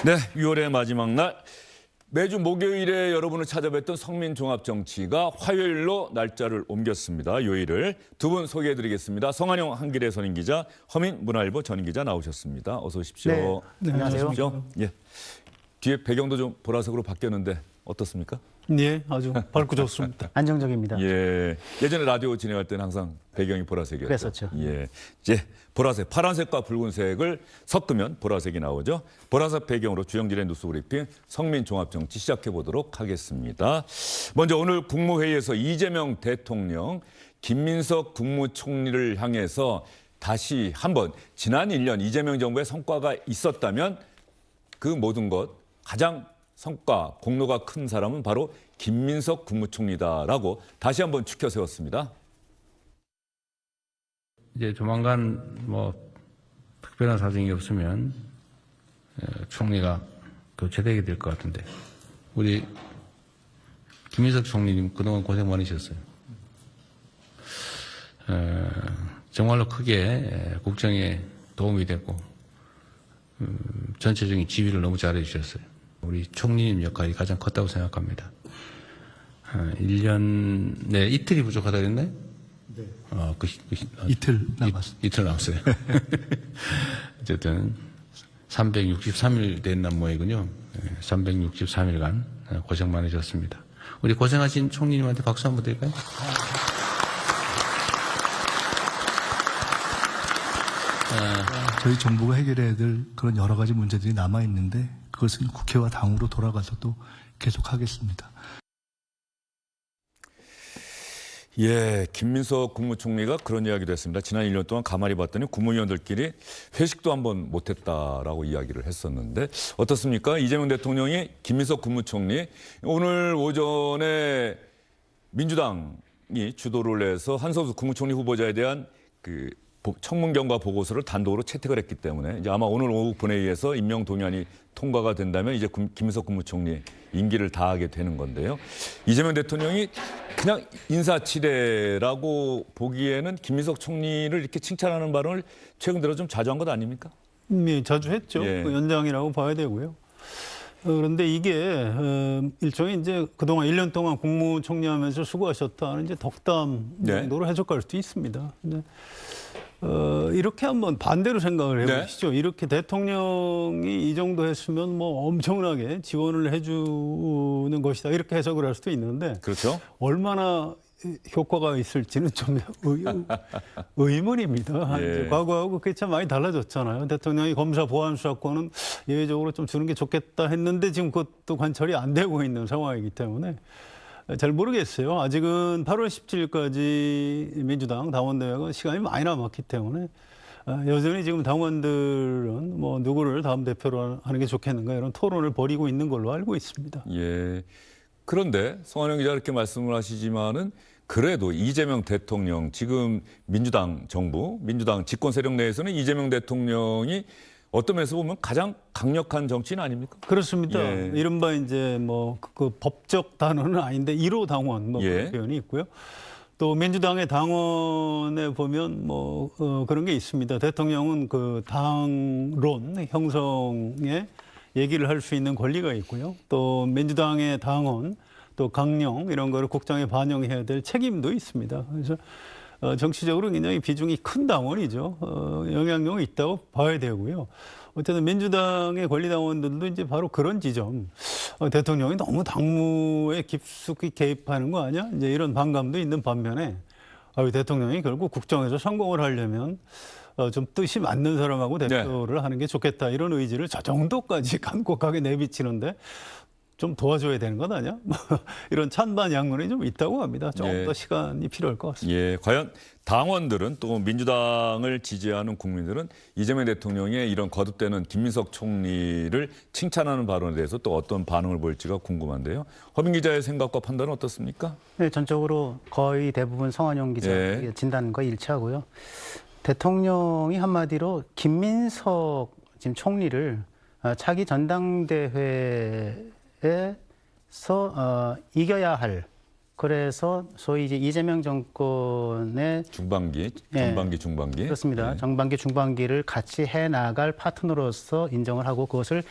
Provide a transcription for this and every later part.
네, 6월의 마지막 날. 매주 목요일에 여러분을 찾아뵙던 성민종합정치가 화요일로 날짜를 옮겼습니다. 요일을 두 분 소개해드리겠습니다. 성한용 한길의 선임기자, 허민 문화일보 전임기자 나오셨습니다. 어서 오십시오. 네, 안녕하세요. 예. 뒤에 배경도 좀 보라색으로 바뀌었는데 어떻습니까? 네, 아주 밝고 좋습니다. 안정적입니다. 예. 예전에 라디오 진행할 때는 항상 배경이 보라색이었죠. 그랬었죠. 예. 이제 보라색, 파란색과 붉은색을 섞으면 보라색이 나오죠. 보라색 배경으로 주영진의 뉴스 브리핑 성민종합정치 시작해 보도록 하겠습니다. 먼저 오늘 국무회의에서 이재명 대통령, 김민석 국무총리를 향해서 다시 한번 지난 1년 이재명 정부의 성과가 있었다면 그 모든 것 가장 성과, 공로가 큰 사람은 바로 김민석 국무총리다라고 다시 한번 추켜 세웠습니다. 이제 조만간 뭐 특별한 사정이 없으면 총리가 교체되게 될 것 같은데 우리 김민석 총리님 그동안 고생 많으셨어요. 정말로 크게 국정에 도움이 됐고 전체적인 지휘를 너무 잘해 주셨어요. 우리 총리님 역할이 가장 컸다고 생각합니다. 1년 내 이틀이 부족하다 그랬나요? 네. 이틀 남았습니다. 이틀 남았어요. 어쨌든 363일 된 모양이군요. 363일간 고생 많으셨습니다. 우리 고생하신 총리님한테 박수 한번 드릴까요? 저희 정부가 해결해야 될 그런 여러 가지 문제들이 남아있는데 그것은 국회와 당으로 돌아가서 또 계속하겠습니다. 예, 김민석 국무총리가 그런 이야기도 했습니다. 지난 1년 동안 가만히 봤더니 국무위원들끼리 회식도 한번 못했다라고 이야기를 했었는데 어떻습니까? 이재명 대통령이 김민석 국무총리 오늘 오전에 민주당이 주도를 해서 한석수 국무총리 후보자에 대한 그 청문 경과 보고서를 단독으로 채택을 했기 때문에 이제 아마 오늘 오후 본회의에서 임명 동의안이 통과가 된다면 이제 김민석 국무총리 임기를 다하게 되는 건데요. 이재명 대통령이 그냥 인사치레라고 보기에는 김민석 총리를 이렇게 칭찬하는 발언을 최근 들어 좀 자주 한 것 아닙니까? 네, 자주 했죠. 예. 그 연장이라고 봐야 되고요. 그런데 이게 일종의 이제 그동안 1년 동안 국무총리하면서 수고하셨다는 이제 덕담 네. 정도로 해석할 수도 있습니다. 근데 이렇게 한번 반대로 생각을 해보시죠. 네. 이렇게 대통령이 이 정도 했으면 뭐 엄청나게 지원을 해주는 것이다. 이렇게 해석을 할 수도 있는데 그렇죠. 얼마나 효과가 있을지는 좀 의문입니다. 예. 이제 과거하고 그게 참 많이 달라졌잖아요. 대통령이 검사 보안 수사권은 예외적으로 좀 주는 게 좋겠다 했는데 지금 그것도 관철이 안 되고 있는 상황이기 때문에 잘 모르겠어요. 아직은 8월 17일까지 민주당 당원대회가 시간이 많이 남았기 때문에 여전히 지금 당원들은 뭐 누구를 다음 대표로 하는 게 좋겠는가 이런 토론을 벌이고 있는 걸로 알고 있습니다. 예. 그런데 성한영 기자 이렇게 말씀을 하시지만은 그래도 이재명 대통령 지금 민주당 정부, 민주당 집권 세력 내에서는 이재명 대통령이 어떤 면에서 보면 가장 강력한 정치인 아닙니까? 그렇습니다. 예. 이른바 이제 뭐 그 법적 단어는 아닌데 1호 당원 뭐 예. 그런 표현이 있고요. 또 민주당의 당원에 보면 뭐 그런 게 있습니다. 대통령은 그 당론 형성에 얘기를 할 수 있는 권리가 있고요. 또 민주당의 당원, 또 강령 이런 거를 국정에 반영해야 될 책임도 있습니다. 그래서 정치적으로 굉장히 비중이 큰 당원이죠. 영향력이 있다고 봐야 되고요. 어쨌든 민주당의 권리당원들도 이제 바로 그런 지점, 대통령이 너무 당무에 깊숙이 개입하는 거 아니야? 이제 이런 반감도 있는 반면에 대통령이 결국 국정에서 성공을 하려면 좀 뜻이 맞는 사람하고 대표를 하는 게 좋겠다 이런 의지를 저 정도까지 간곡하게 내비치는데 좀 도와줘야 되는 것 아니야? 이런 찬반 양론이 좀 있다고 합니다. 조금 더 시간이 필요할 것 같습니다. 예, 과연 당원들은 또 민주당을 지지하는 국민들은 이재명 대통령의 이런 거듭되는 김민석 총리를 칭찬하는 발언에 대해서 또 어떤 반응을 보일지가 궁금한데요. 허민 기자의 생각과 판단은 어떻습니까? 네, 전적으로 거의 대부분 성한용 기자의 진단과 일치하고요. 대통령이 한마디로 김민석 지금 총리를 차기 전당대회에서 이겨야 할, 그래서 소위 이제 이재명 정권의 중반기, 예, 전반기, 중반기. 그렇습니다. 예. 전반기, 중반기를 같이 해 나갈 파트너로서 인정을 하고 그것을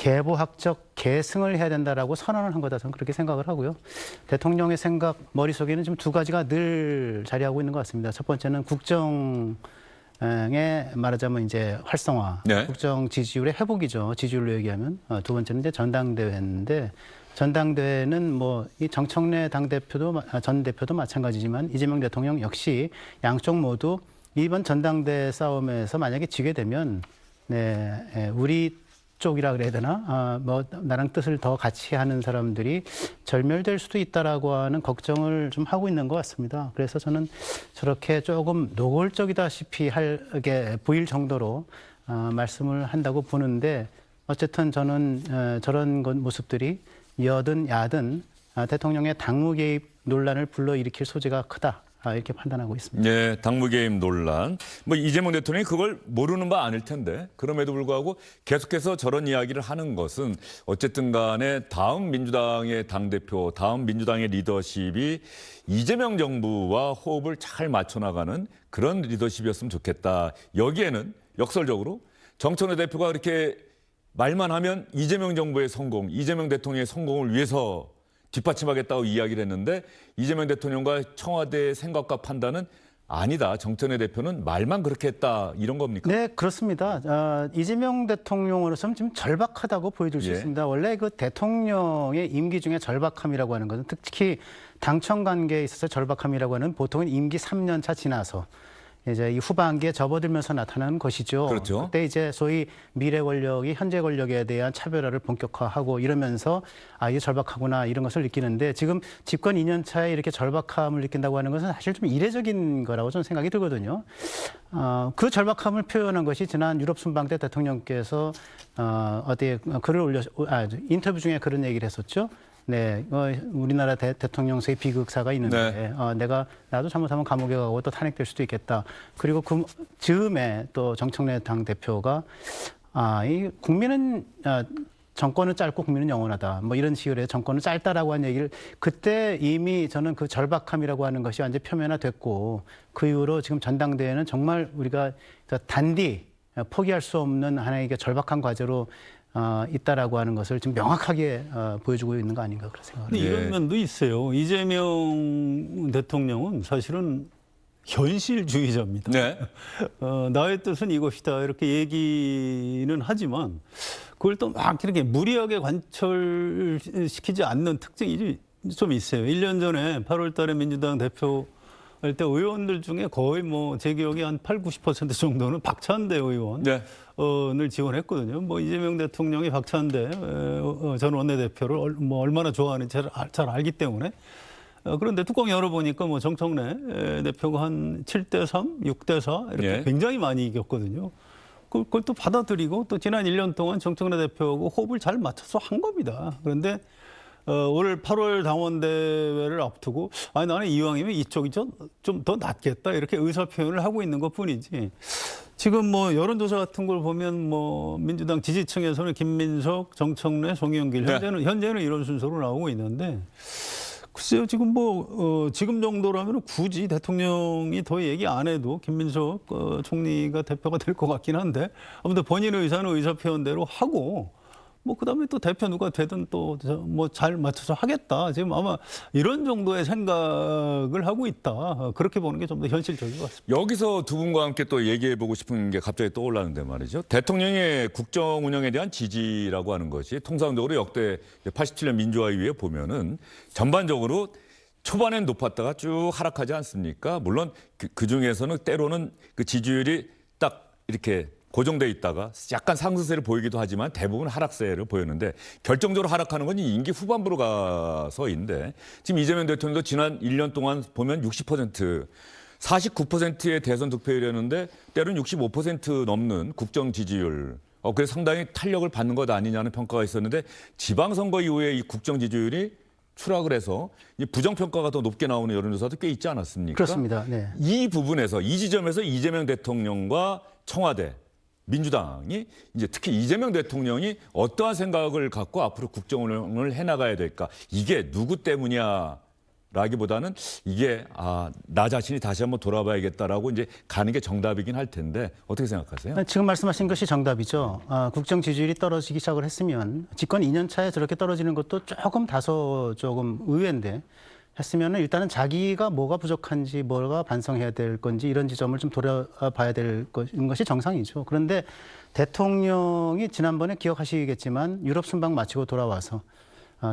계보학적 계승을 해야 된다라고 선언을 한 거다 저는 그렇게 생각을 하고요. 대통령의 생각 머릿속에는 지금 두 가지가 늘 자리하고 있는 것 같습니다. 첫 번째는 국정에 말하자면 이제 활성화, 네. 국정 지지율의 회복이죠. 지지율로 얘기하면. 두 번째는 이제 전당대회인데 전당대회는 뭐 이 정청래 전 대표도 마찬가지지만 이재명 대통령 역시 양쪽 모두 이번 전당대회 싸움에서 만약에 지게 되면 우리 쪽이라 그래야 되나? 뭐 나랑 뜻을 더 같이 하는 사람들이 절멸될 수도 있다라고 하는 걱정을 좀 하고 있는 것 같습니다. 그래서 저는 저렇게 조금 노골적이다시피 하게 보일 정도로 말씀을 한다고 보는데 어쨌든 저는 저런 모습들이 여든 야든 대통령의 당무 개입 논란을 불러일으킬 소지가 크다. 이렇게 판단하고 있습니다. 네, 당무 개입 논란. 뭐 이재명 대통령이 그걸 모르는 바 아닐 텐데 그럼에도 불구하고 계속해서 저런 이야기를 하는 것은 어쨌든 간에 다음 민주당의 당대표, 다음 민주당의 리더십이 이재명 정부와 호흡을 잘 맞춰나가는 그런 리더십이었으면 좋겠다. 여기에는 역설적으로 정청래 대표가 그렇게 말만 하면 이재명 정부의 성공, 이재명 대통령의 성공을 위해서 뒷받침하겠다고 이야기를 했는데 이재명 대통령과 청와대의 생각과 판단은 아니다. 정청래 대표는 말만 그렇게 했다. 이런 겁니까? 네, 그렇습니다. 이재명 대통령으로서는 지금 절박하다고 보여줄 수 예. 있습니다. 원래 그 대통령의 임기 중에 절박함이라고 하는 것은 특히 당청 관계에 있어서 절박함이라고 하는 보통은 임기 3년 차 지나서 이제 이 후반기에 접어들면서 나타나는 것이죠. 그렇죠. 그때 이제 소위 미래 권력이 현재 권력에 대한 차별화를 본격화하고 이러면서 이게 절박하구나 이런 것을 느끼는데 지금 집권 2년 차에 이렇게 절박함을 느낀다고 하는 것은 사실 좀 이례적인 거라고 저는 생각이 들거든요. 그 절박함을 표현한 것이 지난 유럽 순방 때 대통령께서 어디에 글을 인터뷰 중에 그런 얘기를 했었죠. 네, 우리나라 대통령서의 비극사가 있는데 네. 나도 잘못하면 감옥에 가고 또 탄핵될 수도 있겠다. 그리고 그 즈음에 또 정청래 당 대표가 이 국민은 정권은 짧고 국민은 영원하다. 뭐 이런 식으로 정권은 짧다라고 한 얘기를 그때 이미 저는 그 절박함이라고 하는 것이 완전 표면화됐고 그 이후로 지금 전당대회는 정말 우리가 단디 포기할 수 없는 하나의 절박한 과제로 있다라고 하는 것을 지금 명확하게 보여주고 있는 거 아닌가 그런 생각을 근데 합니다. 이런 면도 있어요. 이재명 대통령은 사실은 현실주의자입니다. 네. 나의 뜻은 이것이다 이렇게 얘기는 하지만 그걸 또 막 이렇게 무리하게 관철시키지 않는 특징이 좀 있어요. 1년 전에 8월 달에 민주당 대표 할 때 의원들 중에 거의 뭐 제 기억에 한 80~90% 정도는 박찬대 의원 네. 을 지원했거든요. 뭐 이재명 대통령이 박찬대 전 원내대표를 뭐 얼마나 좋아하는지 잘 알기 때문에 그런데 뚜껑 열어보니까 뭐 정청래 대표가 한 7대3, 6대4 이렇게 예. 굉장히 많이 이겼거든요. 그걸 또 받아들이고 또 지난 1년 동안 정청래 대표하고 호흡을 잘 맞춰서 한 겁니다. 그런데 올 8월 당원대회를 앞두고 나는 이왕이면 이쪽이 좀 더 낫겠다 이렇게 의사 표현을 하고 있는 것뿐이지. 지금 뭐 여론조사 같은 걸 보면 뭐 민주당 지지층에서는 김민석, 정청래, 송영길 네. 현재는 이런 순서로 나오고 있는데 글쎄요 지금 뭐 지금 정도라면 굳이 대통령이 더 얘기 안 해도 김민석 총리가 대표가 될 것 같긴 한데 아무튼 본인 의사는 의사 표현대로 하고. 뭐 그다음에 또 대표 누가 되든 또 뭐 잘 맞춰서 하겠다. 지금 아마 이런 정도의 생각을 하고 있다. 그렇게 보는 게 좀 더 현실적인 것 같습니다. 여기서 두 분과 함께 또 얘기해 보고 싶은 게 갑자기 떠올랐는데 말이죠. 대통령의 국정 운영에 대한 지지라고 하는 것이 통상적으로 역대 87년 민주화 이후에 보면은 전반적으로 초반엔 높았다가 쭉 하락하지 않습니까? 물론 그 중에서는 때로는 그 지지율이 딱 이렇게 고정돼 있다가 약간 상승세를 보이기도 하지만 대부분 하락세를 보였는데 결정적으로 하락하는 건 임기 후반부로 가서인데 지금 이재명 대통령도 지난 1년 동안 보면 60%, 49%의 대선 득표율이었는데 때로는 65% 넘는 국정 지지율. 그래서 상당히 탄력을 받는 것 아니냐는 평가가 있었는데 지방선거 이후에 이 국정 지지율이 추락을 해서 이 부정평가가 더 높게 나오는 여론조사도 꽤 있지 않았습니까? 그렇습니다. 네. 이 부분에서 이 지점에서 이재명 대통령과 청와대 민주당이 이제 특히 이재명 대통령이 어떠한 생각을 갖고 앞으로 국정 운영을 해나가야 될까? 이게 누구 때문이야? 라기보다는 이게 나 자신이 다시 한번 돌아봐야겠다라고 이제 가는 게 정답이긴 할 텐데 어떻게 생각하세요? 지금 말씀하신 것이 정답이죠. 국정 지지율이 떨어지기 시작을 했으면 집권 2년 차에 저렇게 떨어지는 것도 조금 의외인데 했으면 일단은 자기가 뭐가 부족한지 뭐가 반성해야 될 건지 이런 지점을 좀 돌아봐야 될 것이 정상이죠. 그런데 대통령이 지난번에 기억하시겠지만 유럽 순방 마치고 돌아와서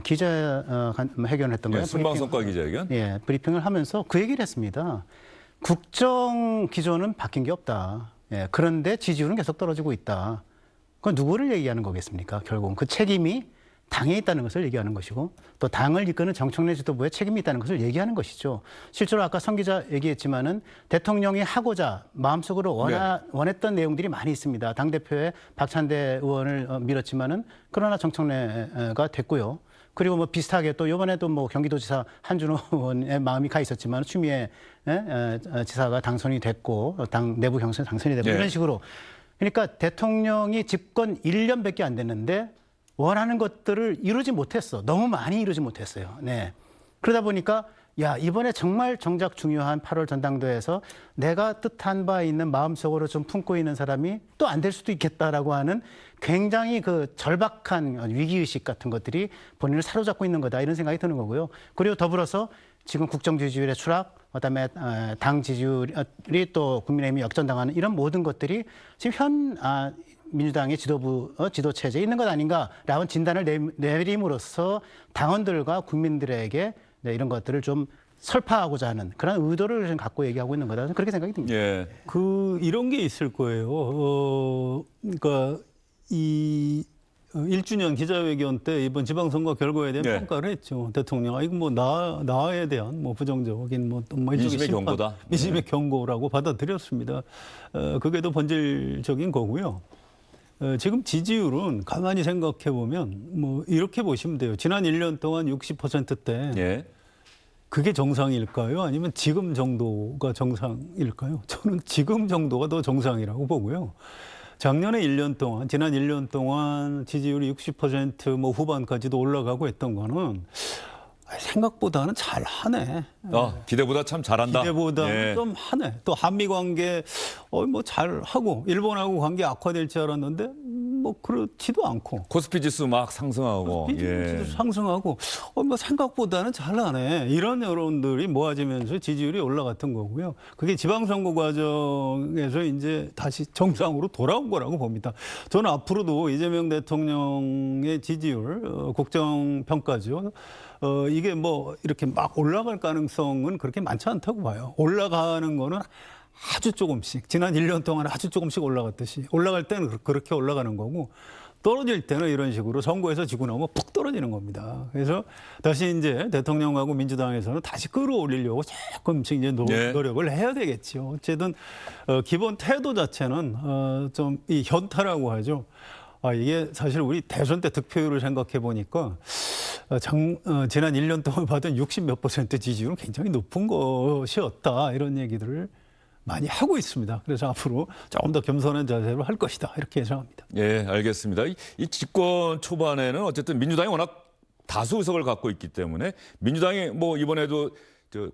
기자회견을 했던 거예요. 순방성과 기자회견? 예, 브리핑을 하면서 그 얘기를 했습니다. 국정 기조는 바뀐 게 없다. 예, 그런데 지지율은 계속 떨어지고 있다. 그건 누구를 얘기하는 거겠습니까? 결국은 그 책임이 당에 있다는 것을 얘기하는 것이고 또 당을 이끄는 정청래 지도부에 책임이 있다는 것을 얘기하는 것이죠. 실제로 아까 성 기자 얘기했지만은 대통령이 하고자 마음속으로 원했던 내용들이 많이 있습니다. 당대표에 박찬대 의원을 밀었지만은 그러나 정청래가 됐고요. 그리고 뭐 비슷하게 또 이번에도 뭐 경기도지사 한준호 의원의 마음이 가 있었지만 추미애 지사가 당선이 됐고 당 내부 경선에 당선이 됐고 이런 식으로 그러니까 대통령이 집권 1년밖에 안 됐는데 원하는 것들을 이루지 못했어. 너무 많이 이루지 못했어요. 네. 그러다 보니까 이번에 정말 정작 중요한 8월 전당대회에서 내가 뜻한 바 있는 마음속으로 좀 품고 있는 사람이 또 안 될 수도 있겠다라고 하는 굉장히 그 절박한 위기의식 같은 것들이 본인을 사로잡고 있는 거다 이런 생각이 드는 거고요. 그리고 더불어서 지금 국정 지지율의 추락, 그다음에 당 지지율이 또 국민의힘이 역전당하는 이런 모든 것들이 지금 민주당의 지도 체제에 있는 것 아닌가라는 진단을 내림으로써 당원들과 국민들에게 이런 것들을 좀 설파하고자 하는 그런 의도를 좀 갖고 얘기하고 있는 거다. 그렇게 생각이 듭니다. 예. 이런 게 있을 거예요. 그러니까 이 1주년 기자회견 때 이번 지방선거 결과에 대한 평가를 했죠. 대통령. 이거 뭐 나에 대한 뭐 부정적인 뭐 일종의 민심의 경고다. 민심의 경고라고 받아들였습니다. 그게 더 본질적인 거고요. 지금 지지율은 가만히 생각해 보면 뭐 이렇게 보시면 돼요. 지난 1년 동안 60%대 그게 정상일까요? 아니면 지금 정도가 정상일까요? 저는 지금 정도가 더 정상이라고 보고요. 작년에 1년 동안, 지난 1년 동안 지지율이 60% 후반까지도 올라가고 했던 거는 생각보다는 잘하네. 기대보다 참 잘한다. 기대보다 좀 하네. 또 한미 관계 뭐 잘하고 일본하고 관계 악화될지 알았는데 뭐 그렇지도 않고. 코스피 지수 막 상승하고. 지수 상승하고 뭐 생각보다는 잘하네. 이런 여론들이 모아지면서 지지율이 올라갔던 거고요. 그게 지방선거 과정에서 이제 다시 정상으로 돌아온 거라고 봅니다. 저는 앞으로도 이재명 대통령의 지지율, 국정평가죠. 이게 뭐 이렇게 막 올라갈 가능성은 그렇게 많지 않다고 봐요. 올라가는 거는 아주 조금씩, 지난 1년 동안 아주 조금씩 올라갔듯이, 올라갈 때는 그렇게 올라가는 거고, 떨어질 때는 이런 식으로 선거에서 지고 나면 푹 떨어지는 겁니다. 그래서 다시 이제 대통령하고 민주당에서는 다시 끌어올리려고 조금씩 이제 노력을 해야 되겠죠. 어쨌든 기본 태도 자체는 좀 이 현타라고 하죠. 이게 사실 우리 대선 때 득표율을 생각해 보니까 지난 1년 동안 받은 60몇 % 지지율은 굉장히 높은 것이었다. 이런 얘기들을 많이 하고 있습니다. 그래서 앞으로 조금 더 겸손한 자세로 할 것이다. 이렇게 예상합니다. 예, 알겠습니다. 이 집권 초반에는 어쨌든 민주당이 워낙 다수 의석을 갖고 있기 때문에 민주당이 뭐 이번에도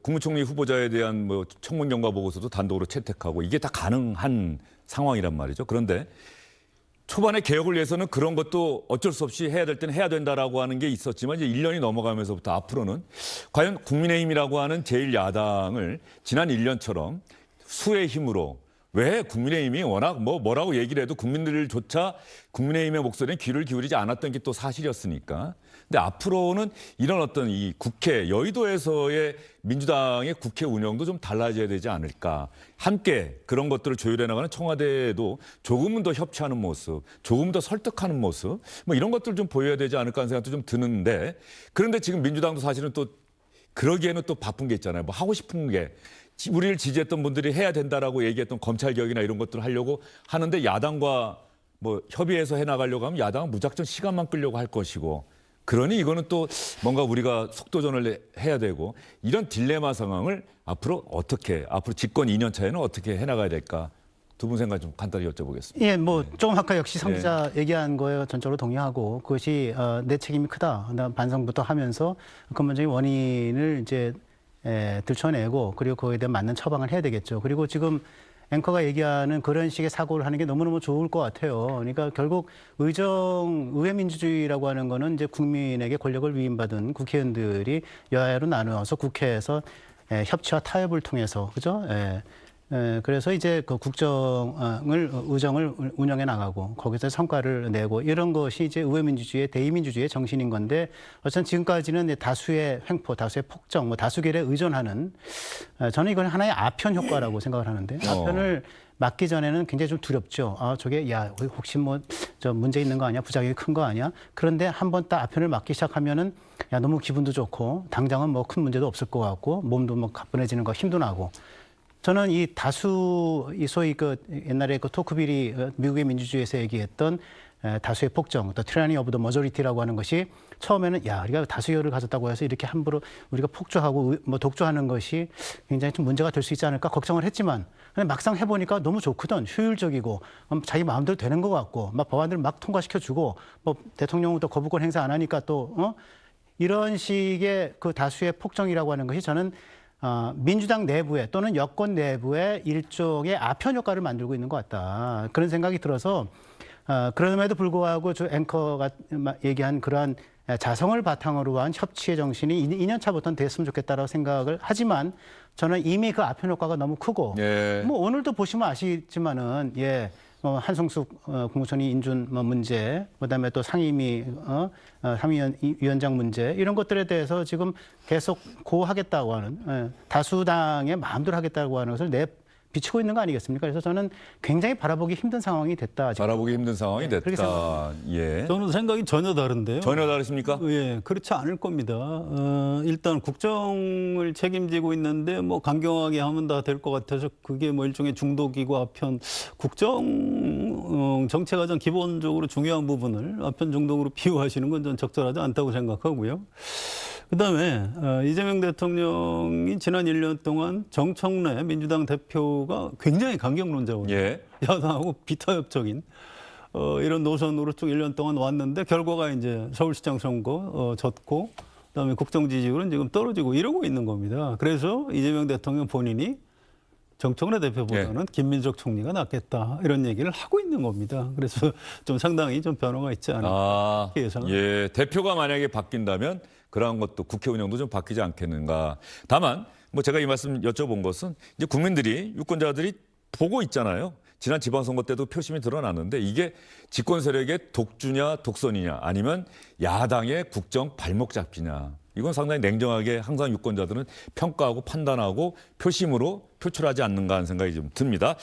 국무총리 후보자에 대한 뭐 청문 경과 보고서도 단독으로 채택하고 이게 다 가능한 상황이란 말이죠. 그런데 초반에 개혁을 위해서는 그런 것도 어쩔 수 없이 해야 될 때는 해야 된다라고 하는 게 있었지만 이제 1년이 넘어가면서부터 앞으로는 과연 국민의힘이라고 하는 제1야당을 지난 1년처럼 수의 힘으로 왜 국민의힘이 워낙 뭐라고 얘기를 해도 국민들조차 국민의힘의 목소리에 귀를 기울이지 않았던 게 또 사실이었으니까. 근데 앞으로는 이런 어떤 이 국회, 여의도에서의 민주당의 국회 운영도 좀 달라져야 되지 않을까. 함께 그런 것들을 조율해 나가는 청와대도 조금은 더 협치하는 모습, 조금 더 설득하는 모습, 뭐 이런 것들 좀 보여야 되지 않을까 하는 생각도 좀 드는데 그런데 지금 민주당도 사실은 또 그러기에는 또 바쁜 게 있잖아요. 뭐 하고 싶은 게. 우리를 지지했던 분들이 해야 된다라고 얘기했던 검찰개혁이나 이런 것들을 하려고 하는데 야당과 뭐 협의해서 해나가려고 하면 야당은 무작정 시간만 끌려고 할 것이고 그러니 이거는 또 뭔가 우리가 속도전을 해야 되고 이런 딜레마 상황을 앞으로 집권 2년 차에는 어떻게 해나가야 될까 두 분 생각 좀 간단히 여쭤보겠습니다. 예, 뭐 조금 아까 역시 성 기자 얘기한 거에 전적으로 동의하고 그것이 내 책임이 크다. 반성부터 하면서 근본적인 원인을 이제 들춰내고 그리고 그거에 대한 맞는 처방을 해야 되겠죠. 그리고 지금 앵커가 얘기하는 그런 식의 사고를 하는 게 너무너무 좋을 것 같아요. 그러니까 결국 의회민주주의라고 하는 거는 이제 국민에게 권력을 위임받은 국회의원들이 여야로 나누어서 국회에서 협치와 타협을 통해서 그죠? 그래서 이제 그 의정을 운영해 나가고 거기서 성과를 내고 이런 것이 이제 의회민주주의의 대의민주주의의 정신인 건데 어쨌든 지금까지는 다수의 횡포, 다수의 폭정, 뭐 다수결에 의존하는 저는 이건 하나의 아편 효과라고 생각을 하는데 아편을 맞기 전에는 굉장히 좀 두렵죠. 저게 야 혹시 뭐 저 문제 있는 거 아니야? 부작용이 큰 거 아니야? 그런데 한번 딱 아편을 맞기 시작하면은 야 너무 기분도 좋고 당장은 뭐 큰 문제도 없을 것 같고 몸도 뭐 가뿐해지는 거 힘도 나고. 저는 이 소위 그 옛날에 그 토크빌이 미국의 민주주의에서 얘기했던 다수의 폭정, 또 트라이니 오브 더 머저리티라고 하는 것이 처음에는 야 우리가 다수결을 가졌다고 해서 이렇게 함부로 우리가 폭주하고 뭐 독주하는 것이 굉장히 좀 문제가 될 수 있지 않을까 걱정을 했지만 막상 해보니까 너무 좋거든, 효율적이고 자기 마음대로 되는 것 같고 막 법안들 막 통과시켜주고 뭐 대통령도 거부권 행사 안 하니까 또 이런 식의 그 다수의 폭정이라고 하는 것이 저는 민주당 내부에 또는 여권 내부에 일종의 아편 효과를 만들고 있는 것 같다. 그런 생각이 들어서 그럼에도 불구하고 저 앵커가 얘기한 그러한 자성을 바탕으로 한 협치의 정신이 2년 차부터는 됐으면 좋겠다라고 생각을 하지만 저는 이미 그 아편 효과가 너무 크고 뭐 오늘도 보시면 아시지만은 한성숙 국무총리 인준 문제, 그다음에 또 상임위 위원장 문제 이런 것들에 대해서 지금 계속 고하겠다고 하는 다수당의 마음대로 하겠다고 하는 것을 비치고 있는 거 아니겠습니까? 그래서 저는 굉장히 바라보기 힘든 상황이 됐다. 지금. 바라보기 힘든 상황이 그렇게 됐다. 예. 저는 생각이 전혀 다른데요. 전혀 다르십니까? 예, 그렇지 않을 겁니다. 일단 국정을 책임지고 있는데 뭐 강경하게 하면 다 될 것 같아서 그게 뭐 일종의 중독이고 아편 국정 정책 가장 기본적으로 중요한 부분을 아편 중독으로 비유하시는 건 전 적절하지 않다고 생각하고요. 그다음에 이재명 대통령이 지난 1년 동안 정청래 민주당 대표가 굉장히 강경론자거든요. 야당하고 비타협적인 이런 노선으로 쭉 1년 동안 왔는데 결과가 이제 서울시장 선거 졌고 그다음에 국정 지지율은 지금 떨어지고 이러고 있는 겁니다. 그래서 이재명 대통령 본인이 정청래 대표보다는 김민석 총리가 낫겠다 이런 얘기를 하고 있는 겁니다. 그래서 좀 상당히 좀 변화가 있지 않을까 예상을. 예, 대표가 만약에 바뀐다면 그러한 것도 국회 운영도 좀 바뀌지 않겠는가. 다만 뭐 제가 이 말씀 여쭤본 것은 이제 국민들이 유권자들이 보고 있잖아요. 지난 지방선거 때도 표심이 드러났는데 이게 집권 세력의 독주냐 독선이냐 아니면 야당의 국정 발목 잡기냐. 이건 상당히 냉정하게 항상 유권자들은 평가하고 판단하고 표심으로 표출하지 않는가 하는 생각이 좀 듭니다.